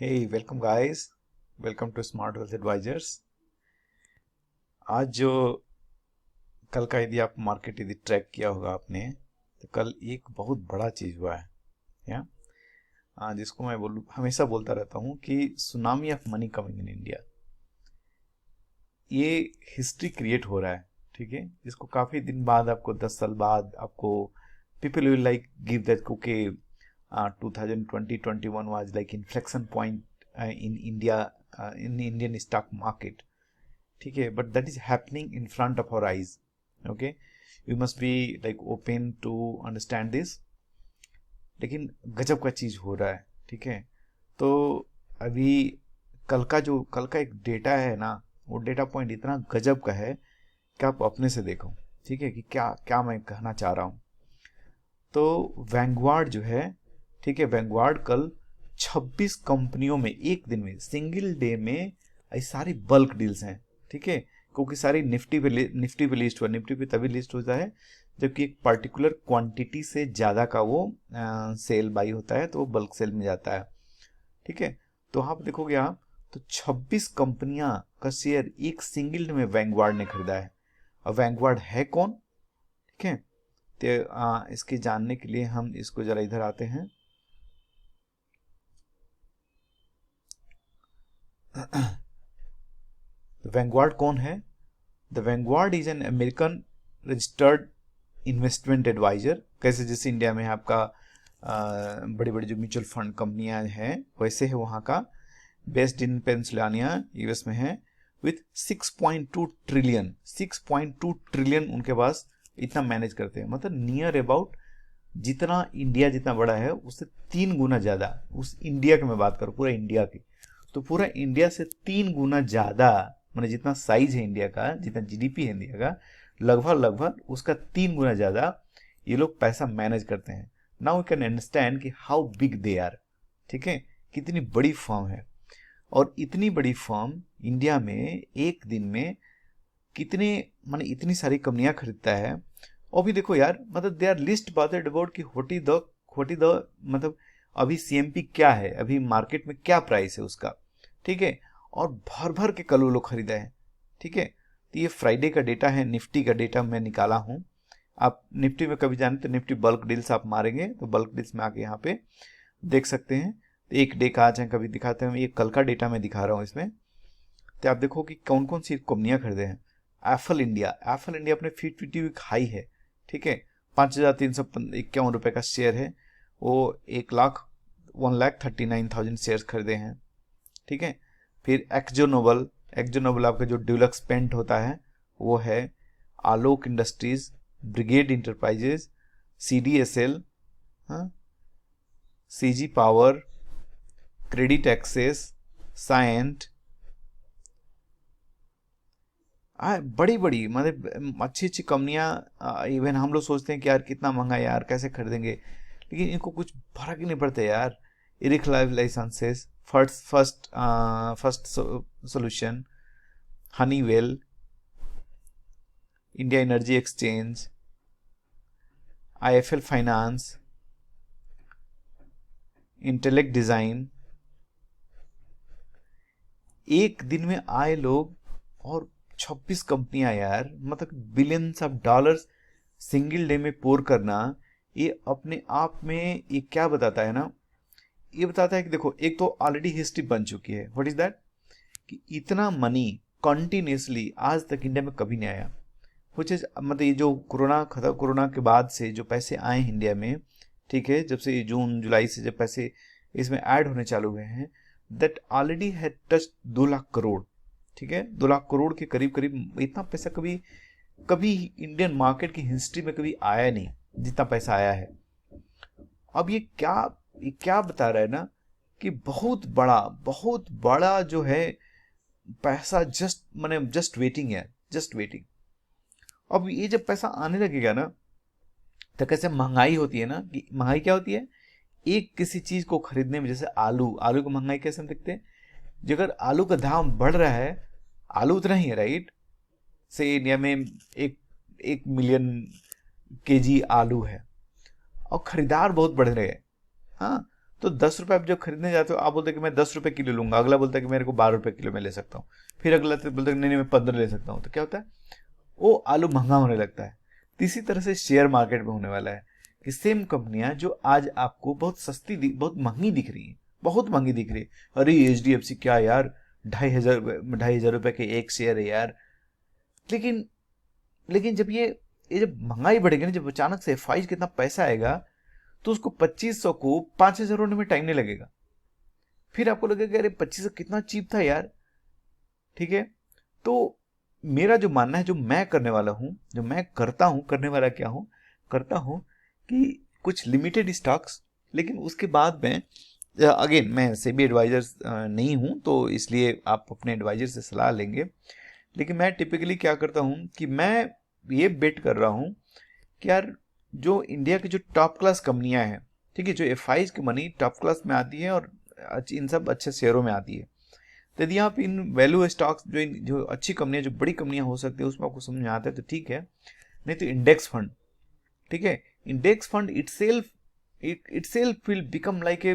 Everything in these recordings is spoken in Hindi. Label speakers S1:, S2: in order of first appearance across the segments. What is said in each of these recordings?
S1: Hey, welcome guys. Welcome to Smart Wealth Advisors. आज जो कल का यदि आप मार्केट यदि ट्रैक किया होगा आपने, तो कल एक बहुत बड़ा चीज हुआ है या जिसको मैं हमेशा बोलता रहता हूँ कि tsunami of money coming in India. ये हिस्ट्री क्रिएट हो रहा है, ठीक है। इसको काफी दिन बाद, आपको 10 साल बाद, आपको people will like give that okay 2020-21 was like inflection point in India, in Indian stock market, ठीक है। But that is happening in front of our eyes, okay. You must be like open to understand this. लेकिन गजब का चीज हो रहा है, ठीक है। तो अभी कल का एक डेटा है ना, वो डेटा पॉइंट इतना गजब का है कि आप अपने से देखो, ठीक है, कि क्या क्या मैं कहना चाह रहा हूँ। तो वैंगवार्ड जो है, ठीक है, वैंगवार्ड कल 26 कंपनियों में एक दिन में, सिंगल डे में, ऐसी सारी बल्क डील्स हैं, ठीक है। क्योंकि सारी निफ्टी पे लिस्ट हुआ। निफ्टी पे तभी लिस्ट होता है जबकि एक पर्टिकुलर क्वांटिटी से ज़्यादा का वो सेल बाई होता है, तो वो बल्क सेल में जाता है, ठीक है। तो आप देखोगे आप, तो 26 कंपनियां का शेयर एक सिंगल डे में वैंगवार्ड ने खरीदा है। और वैंगवार्ड है कौन, ठीक है। तो इसके जानने के लिए हम इसको जरा इधर आते हैं। वैंगवार्ड कौन है? The Vanguard is an American registered investment adviser. कैसे जैसे इंडिया में आपका बड़ी बड़ी जो म्यूचुअल फंड कंपनियां हैं, वैसे है वहाँ का। बेस्ड इन पेंसिल्वेनिया, यूएस में है। विथ 6.2 ट्रिलियन, 6.2 ट्रिलियन उनके पास इतना मैनेज करते हैं। मतलब नियर अबाउट जितना इंडिया जितना बड़ा है उससे 3 गुना ज्यादा। उस इंडिया की मैं बात करूँ, पूरा इंडिया की, तो पूरा इंडिया से 3 गुना ज्यादा, मतलब जितना साइज है इंडिया का, जितना जीडीपी है इंडिया का, लगभग लगभग उसका 3 गुना ज्यादा ये लोग पैसा मैनेज करते हैं। नाउ वी कैन अंडरस्टैंड कि हाउ बिग दे आर, ठीक है, कितनी बड़ी फर्म है। और इतनी बड़ी फर्म इंडिया में एक दिन में कितने, माने इतनी सारी कंपनियां खरीदता है। और भी देखो यार, मतलब दे आर लिस्ट बातेड अबाउट कि व्हाट इज द मतलब अभी सीएमपी क्या है, अभी मार्केट में क्या प्राइस है उसका, ठीक है। और भर भर के कल वो लोग खरीदा है, ठीक है। तो ये फ्राइडे का डेटा है, निफ्टी का डेटा मैं निकाला हूँ। आप निफ्टी में कभी जाने तो निफ्टी बल्क डील्स आप मारेंगे तो बल्क डील्स में आके यहाँ पे देख सकते हैं। तो एक डे का आज कभी दिखाते हैं, ये कल का डेटा मैं दिखा रहा हूँ इसमें। तो आप देखो कि कौन कौन सी कंपनियां खरीदे हैं। एफल इंडिया अपने 50 वीक हाई है, ठीक है। 5,351 रुपए का शेयर है। वो 1,39,000 शेयर खरीदे हैं, ठीक है। फिर एक्जो नोबल आपका जो ड्यूलक्स पेंट होता है वो है। आलोक इंडस्ट्रीज, ब्रिगेड इंटरप्राइजेज, CDSL, हाँ, CG power, credit access, Cyient, बड़ी बड़ी मतलब अच्छी अच्छी कंपनियां। इवन हम लोग सोचते हैं कि यार कितना महंगा है यार, कैसे खरीदेंगे, लेकिन इनको कुछ फर्क ही नहीं पड़ता यार। इरिक Life Licences, First Solution, Honeywell, India Energy Exchange, IFL Finance, Intellect Design, एक दिन में आए लोग। और 26 कंपनियां यार, मतलब billions of dollars single day में पोर करना, ये अपने आप में ये क्या बताता है ना, ये बताता है कि देखो, एक तो ऑलरेडी हिस्ट्री बन चुकी है। What is that? कि इतना मनी कंटिन्यूसली आज तक इंडिया में कभी नहीं आया। कुछ मतलब ये जो कोरोना के बाद से जो पैसे आए हैं इंडिया में, ठीक है, जब से ये जून जुलाई से जब पैसे इसमें ऐड होने चालू हुए हैं, that already had touch 2 lakh crore, ठीक है। 2 लाख करोड़ के करीब करीब इतना पैसा कभी कभी इंडियन मार्केट की हिस्ट्री में कभी आया नहीं, जितना पैसा आया है। अब ये क्या बता रहा है ना, कि बहुत बड़ा जो है पैसा जस्ट माने जस्ट वेटिंग है, जस्ट वेटिंग। अब ये जब पैसा आने लगेगा ना, तो कैसे महंगाई होती है ना, कि महंगाई क्या होती है, एक किसी चीज को खरीदने में, जैसे आलू आलू को महंगाई कैसे हम देखते हैं, जो अगर आलू का दाम बढ़ रहा है, आलू उतना ही है, राइट। से इंडिया में 1 मिलियन केजी आलू है और खरीदार बहुत बढ़ रहे हैं, हाँ। तो 10 रुपये आप जब खरीदने जाते हो, आप बोलते कि मैं 10 रुपये किलो लूंगा, अगला बोलता है कि मेरे को 12 रुपये किलो में ले सकता हूँ, फिर अगला तो बोलता है नहीं नहीं मैं 15 ले सकता हूँ। तो क्या होता है, वो आलू महंगा होने लगता है। तो इसी तरह से शेयर मार्केट में होने वाला है कि सेम कंपनियां जो आज आपको बहुत सस्ती बहुत महंगी दिख रही है, बहुत महंगी दिख रही है, अरे HDFC क्या यार 2,500 रुपए के एक शेयर है यार। लेकिन लेकिन जब ये जब महंगाई बढ़ेगी ना, जब अचानक से FI कितना पैसा आएगा, तो उसको 2500 को 5,000 होने में टाइम नहीं लगेगा। फिर आपको लगेगा अरे 2500 कितना चीप था यार। ठीक है, तो मेरा जो मानना है, जो मैं करने वाला हूं, जो मैं करता हूं, करने वाला क्या हूं, करता हूं कि कुछ लिमिटेड स्टॉक्स, लेकिन उसके बाद में अगेन मैं सेबी एडवाइजर नहीं हूं, तो इसलिए आप अपने एडवाइजर से सलाह लेंगे। लेकिन मैं टिपिकली क्या करता हूं कि मैं ये बेट कर रहा हूं कि यार जो इंडिया की जो टॉप क्लास कंपनियां हैं, ठीक है, जो FIs की मनी टॉप क्लास में आती है और इन सब अच्छे शेयरों में आती है, तो यदि आप इन वैल्यू स्टॉक्स जो अच्छी कंपनियां, जो बड़ी कंपनियां हो सकती है, उसमें आपको समझ में आता है तो ठीक है, नहीं तो इंडेक्स फंड, ठीक है, index fund itself will become like a,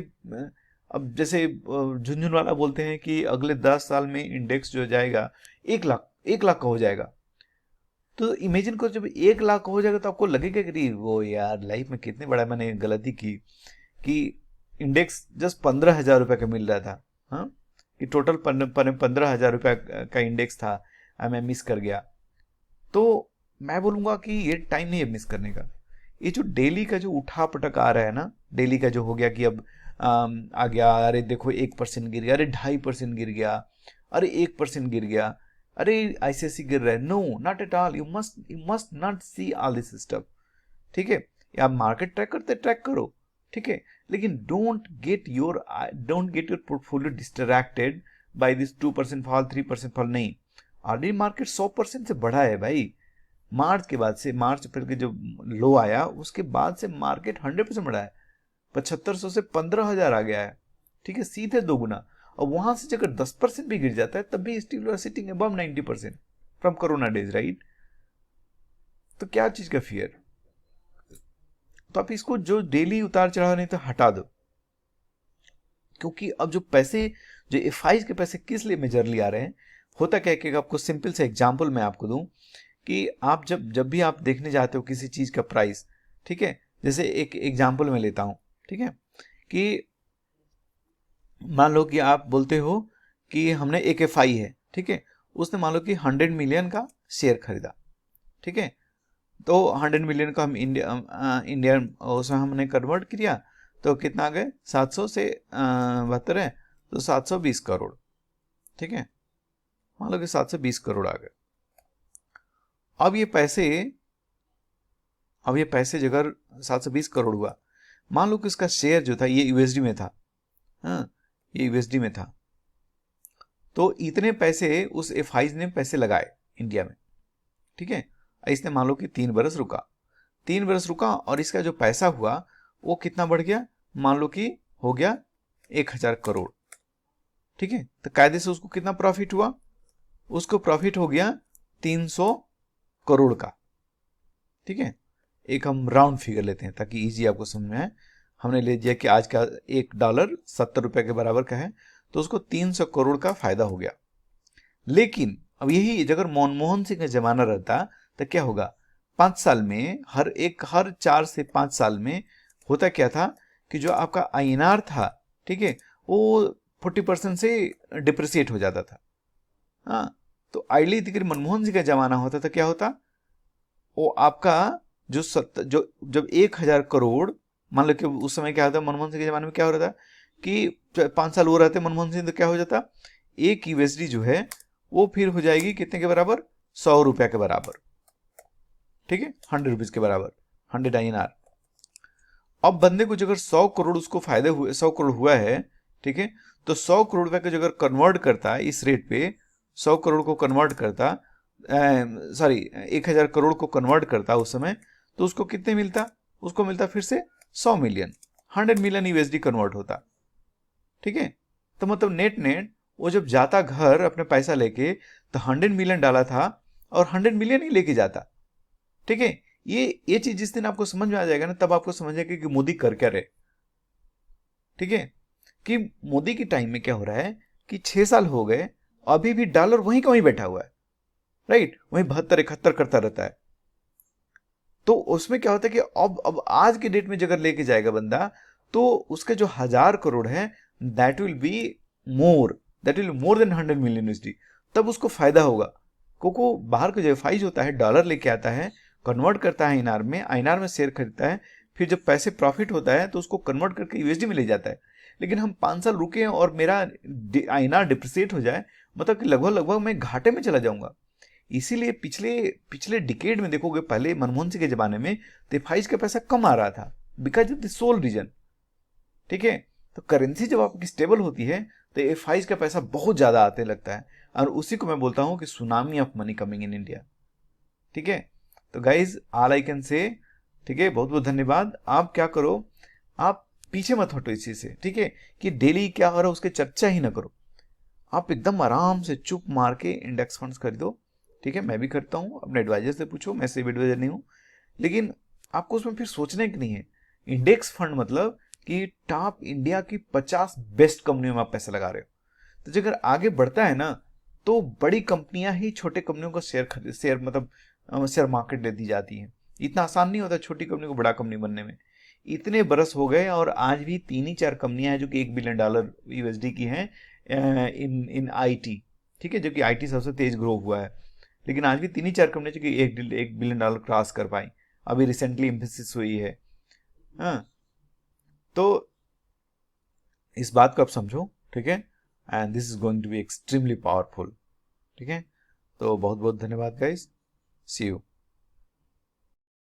S1: अब जैसे झुंझुनवाला बोलते हैं कि अगले 10 साल में इंडेक्स जो जाएगा 1 लाख का हो जाएगा। तो इमेजिन करो जब 1 लाख का हो जाएगा तो आपको लगेगा कि वो यार लाइफ में कितने बड़ा मैंने गलती की कि इंडेक्स जस्ट 15,000 रुपये का मिल रहा था, हाँ, कि टोटल 15,000 रुपये का इंडेक्स था, मैं मिस कर गया। तो मैं बोलूँगा कि ये टाइम नहीं है मिस करने का। ये जो डेली का जो उठा पटक आ रहा है ना, डेली का जो हो गया कि अब आ गया, अरे देखो 1% गिर गया, अरे 2.5% गिर गया, अरे 1% गिर गया, अरे ICICI गिर रहा है। No, not at all, you must not see all this stuff. ठीक है, आप मार्केट ट्रैक करते ट्रैक करो, ठीक है, लेकिन don't get your portfolio distracted by this 2% fall, 3% fall. नहीं, ऑलरेडी मार्केट 100% से बढ़ा है भाई। मार्च के बाद से, मार्च अप्रैल के जो लो आया उसके बाद से मार्केट 100% बढ़ा है, 7500 से 15,000 आ गया है। ठीक है, सीधे 2 गुना। और वहां से अगर 10% भी गिर जाता है तब भी still are sitting above 90% from corona days, right. तो क्या चीज का फियर। तो आप इसको जो डेली उतार चढ़ाव नहीं तो हटा दो, क्योंकि अब जो पैसे, जो FIs के पैसे किस लिए मेजरली आ रहे हैं, होता क्या है कि आपको सिंपल से एग्जांपल मैं आपको दूं कि आप जब भी आप देखने जाते हो किसी चीज का प्राइस, ठीक है, जैसे एक एग्जांपल मैं लेता हूं, ठीक है, कि मान लो कि आप बोलते हो कि हमने एक FI है, ठीक है, उसने मान लो कि 100 मिलियन का शेयर खरीदा, ठीक है, तो 100 मिलियन का हम इंडियन उसमें हमने कन्वर्ट किया, तो कितना आ गए, 700 से 72 है, तो 720 करोड़, ठीक है, मान लो कि 720 करोड़ आ गए। अब ये पैसे अगर 720 करोड़ हुआ, मान लो कि उसका शेयर जो था ये USD में था, हाँ, ये USD में था, तो इतने पैसे उस FIs ने पैसे लगाए इंडिया में, ठीक है, इसने मान लो कि 3 बरस रुका और इसका जो पैसा हुआ वो कितना बढ़ गया, मान लो कि हो गया 1,000 करोड़, ठीक है, तो कायदे से उसको कितना प्रॉफिट हुआ, उसको प्रॉफिट हो गया 300 करोड़ का, ठीक है। एक हम राउंड फिगर लेते हैं ताकि इजी आपको समझ में आए। हमने ले लिया कि आज का $1 70 रुपए के बराबर का है, तो उसको 300 करोड़ का फायदा हो गया। लेकिन अब यही अगर मनमोहन सिंह का जमाना रहता तो क्या होगा, 5 साल में हर 4 से 5 साल में होता क्या था कि जो आपका INR था, ठीक है, वो 40% से डिप्रिसिएट हो जाता था। हाँ, तो आइडली अगर मनमोहन सिंह का जमाना होता तो क्या होता, वो आपका जो जब 1,000 करोड़, मान लो कि उस समय क्या होता, मनमोहन सिंह के जमाने में क्या हो रहा था कि 5 साल वो रहते मनमोहन सिंह, तो क्या हो जाता, एक USD जो है वो फिर हो जाएगी कितने के बराबर, 100 रुपया के बराबर, ठीक है, 100 रुपीज के बराबर, 100 INR। अब बंदे को अगर 100 करोड़ उसको फायदे हुए, 100 करोड़ हुआ है, ठीक है, तो 100 करोड़ रुपए को अगर कन्वर्ट करता है इस रेट पे, 100 करोड़ को कन्वर्ट करता, 1,000 करोड़ को कन्वर्ट करता उस समय, तो उसको कितने मिलता, उसको मिलता फिर से 100 मिलियन, 100 मिलियन USD कन्वर्ट होता, ठीक है। तो मतलब नेट वो जब जाता घर अपने पैसा लेके, तो 100 मिलियन डाला था और 100 मिलियन ही लेके जाता, ठीक है। ये चीज जिस दिन आपको समझ में आ जाएगा ना, तब आपको समझ आएगा कि मोदी कर क्या रहे। ठीक है, कि मोदी की टाइम में क्या हो रहा है कि 6 साल हो गए, अभी भी डॉलर वहीं का वहीं बैठा हुआ है, राइट, वहीं 72-71 करता रहता है। तो उसमें क्या होता है कि अब आज के डेट में अगर लेके जाएगा बंदा, तो उसके जो 1000 करोड़ है, that will be that will more than 100 million USD। तब उसको फायदा होगा, क्योंकि बाहर का जो एफआई होता है डॉलर लेके आता है, कन्वर्ट करता है आईएनआर में, आईएनआर में शेयर खरीदता है, फिर जब पैसे प्रॉफिट होता है तो उसको कन्वर्ट करके यूएसडी में ले जाता है। लेकिन हम 5 साल रुके और मेरा आईएनआर डिप्रिसिएट हो जाए, मतलब कि लगभग लगभग मैं घाटे में चला जाऊंगा। इसीलिए पिछले पिछले डिकेड में देखोगे, पहले मनमोहन सिंह के जमाने में तो एफआईज का पैसा कम आ रहा था, because of the sole reason. ठीक है, तो करेंसी जब आपकी स्टेबल होती है तो एफआईज का पैसा बहुत ज्यादा आते लगता है, और उसी को मैं बोलता हूं कि tsunami of money coming in India. ठीक है, तो guys all I can say, ठीक है, बहुत बहुत धन्यवाद। आप क्या करो, आप पीछे मत हटो इस चीज से, ठीक है, कि डेली क्या हो रहा है उसके चर्चा ही ना करो, आप एकदम आराम से चुप मार के इंडेक्स फंड्स खरीदो। ठीक है, मैं भी करता हूँ, अपने एडवाइजर से पूछो, मैं सेबी एडवाइजर नहीं हूँ, लेकिन आपको उसमें फिर सोचने की नहीं है। इंडेक्स फंड मतलब कि टॉप इंडिया की 50 बेस्ट कंपनियों में आप पैसा लगा रहे हो। तो अगर आगे बढ़ता है ना, तो बड़ी कंपनियां ही छोटे कंपनियों का शेयर मतलब शेयर मार्केट दे दी जाती है। इतना आसान नहीं होता छोटी कंपनी को बड़ा कंपनी बनने में। इतने बरस हो गए और आज भी 3 ही 4 कंपनियां हैं जो कि $1 बिलियन यूएसडी की हैं इन इन आईटी। ठीक है, जो कि आईटी सबसे तेज ग्रो हुआ है, लेकिन आज भी 3 ही 4 कंपनियां जो कि $1 बिलियन क्रॉस कर पाई। अभी रिसेंटली इन्फोसिस हुई है। हाँ, तो इस बात को आप समझो, ठीक है, and this is going to be extremely powerful. ठीक है, तो बहुत बहुत धन्यवाद गाइस, सी यू।